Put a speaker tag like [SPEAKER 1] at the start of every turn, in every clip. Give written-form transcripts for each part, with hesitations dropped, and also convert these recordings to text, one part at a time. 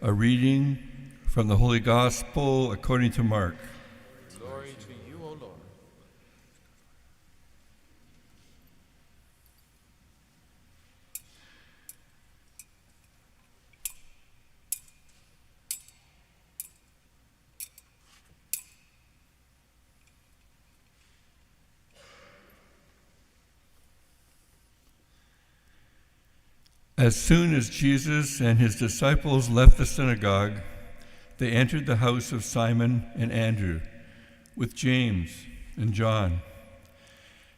[SPEAKER 1] A reading from the Holy Gospel according to Mark.
[SPEAKER 2] Glory to you, O Lord.
[SPEAKER 1] As soon as Jesus and his disciples left the synagogue, they entered the house of Simon and Andrew with James and John.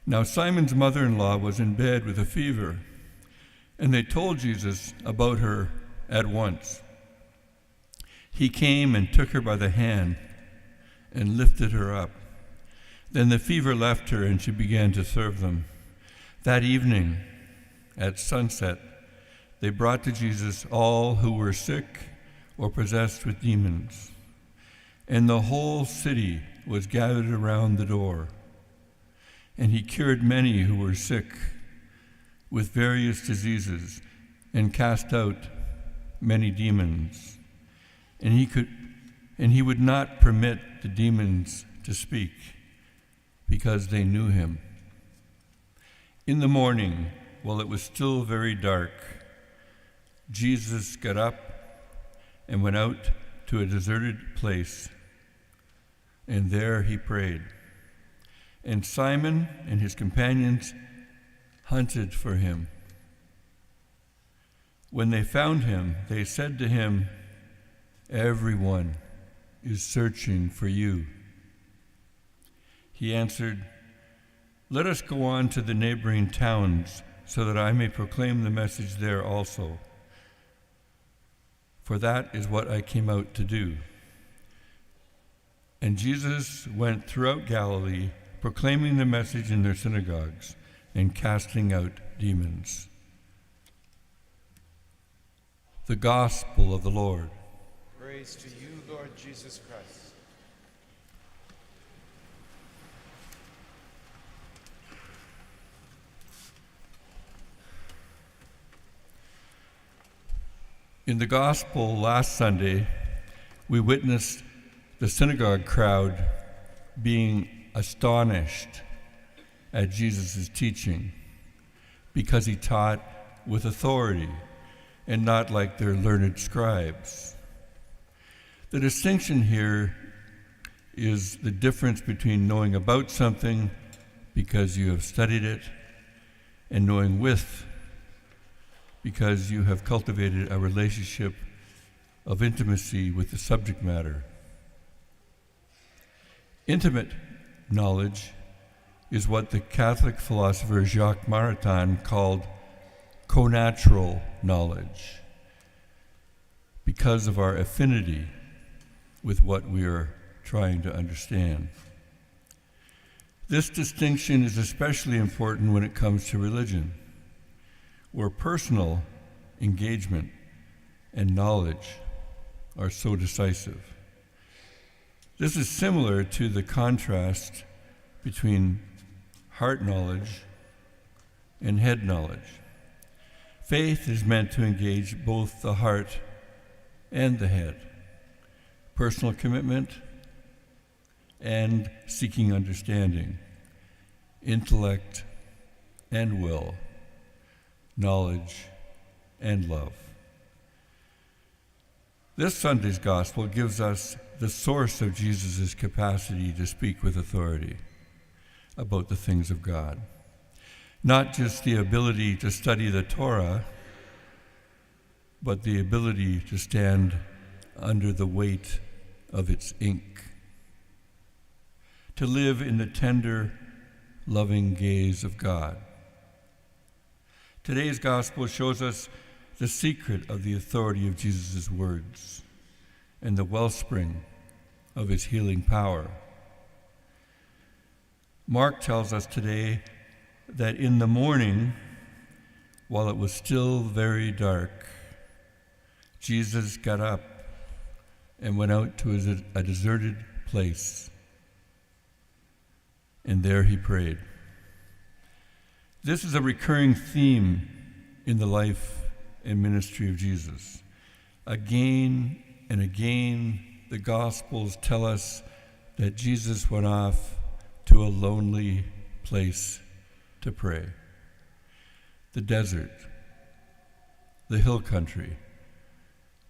[SPEAKER 1] Now Simon's mother-in-law was in bed with a fever, and they told Jesus about her at once. He came and took her by the hand and lifted her up. Then the fever left her, and she began to serve them. That evening, at sunset, they brought to Jesus all who were sick or possessed with demons, and the whole city was gathered around the door. And he cured many who were sick with various diseases and cast out many demons. And he would not permit the demons to speak, because they knew him. In the morning, while it was still very dark, Jesus got up and went out to a deserted place, and there he prayed. And Simon and his companions hunted for him. When they found him, they said to him, "Everyone is searching for you." He answered, "Let us go on to the neighboring towns so that I may proclaim the message there also. For that is what I came out to do." And Jesus went throughout Galilee, proclaiming the message in their synagogues and casting out demons. The Gospel of the Lord.
[SPEAKER 2] Praise to you, Lord Jesus Christ.
[SPEAKER 1] In the Gospel last Sunday, we witnessed the synagogue crowd being astonished at Jesus' teaching because he taught with authority and not like their learned scribes. The distinction here is the difference between knowing about something because you have studied it and knowing with because you have cultivated a relationship of intimacy with the subject matter. Intimate knowledge is what the Catholic philosopher Jacques Maritain called connatural knowledge, because of our affinity with what we are trying to understand. This distinction is especially important when it comes to religion, where personal engagement and knowledge are so decisive. This is similar to the contrast between heart knowledge and head knowledge. Faith is meant to engage both the heart and the head, personal commitment and seeking understanding, intellect and will, knowledge and love. This Sunday's Gospel gives us the source of Jesus' capacity to speak with authority about the things of God. Not just the ability to study the Torah, but the ability to stand under the weight of its ink, to live in the tender, loving gaze of God. Today's Gospel shows us the secret of the authority of Jesus' words and the wellspring of his healing power. Mark tells us today that in the morning, while it was still very dark, Jesus got up and went out to a deserted place, and there he prayed. This is a recurring theme in the life and ministry of Jesus, Again and again, the Gospels tell us that Jesus went off to a lonely place to pray. The desert, the hill country,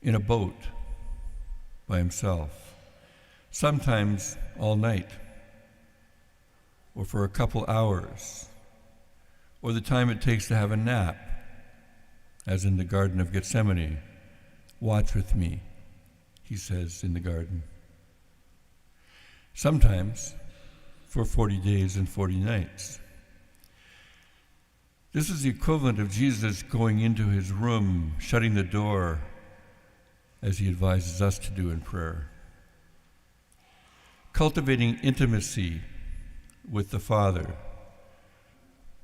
[SPEAKER 1] in a boat by himself, sometimes all night, or for a couple hours, or the time it takes to have a nap, as in the Garden of Gethsemane. Watch with me, he says in the garden. Sometimes for 40 days and 40 nights. This is the equivalent of Jesus going into his room, shutting the door, as he advises us to do in prayer. Cultivating intimacy with the Father,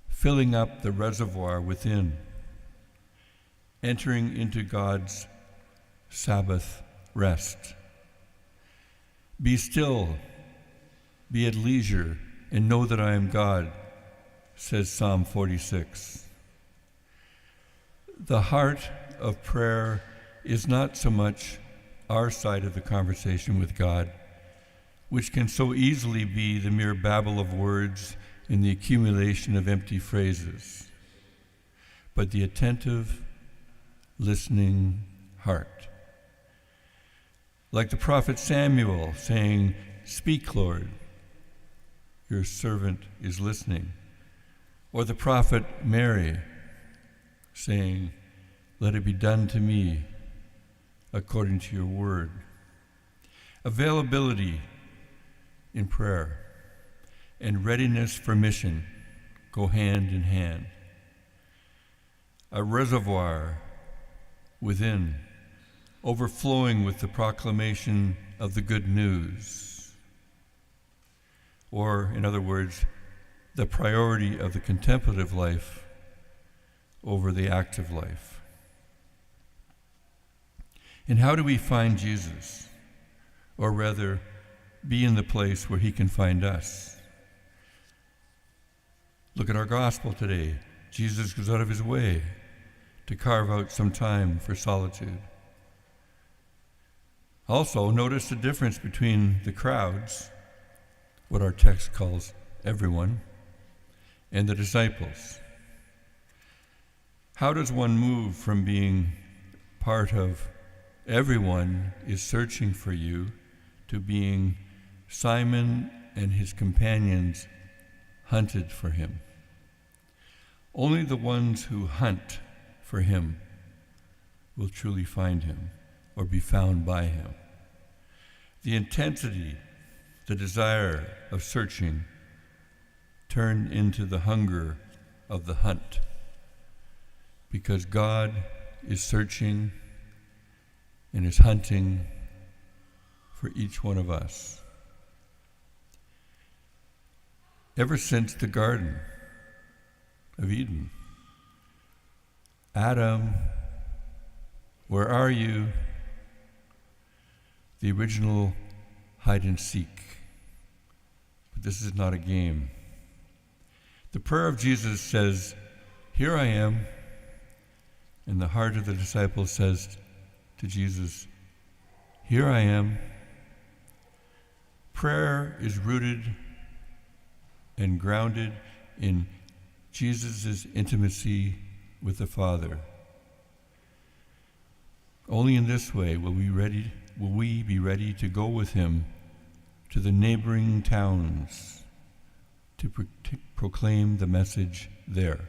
[SPEAKER 1] filling up the reservoir within, entering into God's Sabbath rest. Be still, be at leisure, and know that I am God, says Psalm 46. The heart of prayer is not so much our side of the conversation with God, which can so easily be the mere babble of words in the accumulation of empty phrases, but the attentive, listening heart. Like the prophet Samuel saying, "Speak, Lord, your servant is listening." Or the prophet Mary saying, "Let it be done to me according to your word." Availability in prayer and readiness for mission go hand in hand. A reservoir within, overflowing with the proclamation of the good news. Or, in other words, the priority of the contemplative life over the active life. And how do we find Jesus? Or rather, be in the place where he can find us? Look at our gospel today. Jesus goes out of his way to carve out some time for solitude. Also, notice the difference between the crowds, what our text calls everyone, and the disciples. How does one move from being part of everyone is searching for you to being Simon and his companions hunted for him? Only the ones who hunt for him will truly find him or be found by him. The intensity, the desire of searching turned into the hunger of the hunt, because God is searching and is hunting for each one of us. Ever since the Garden of Eden, Adam, where are you? The original hide and seek. But this is not a game. The prayer of Jesus says, "Here I am." And the heart of the disciple says to Jesus, "Here I am." Prayer is rooted and grounded in Jesus' intimacy with the Father. Only in this way will we be ready to go with him to the neighboring towns to proclaim the message there.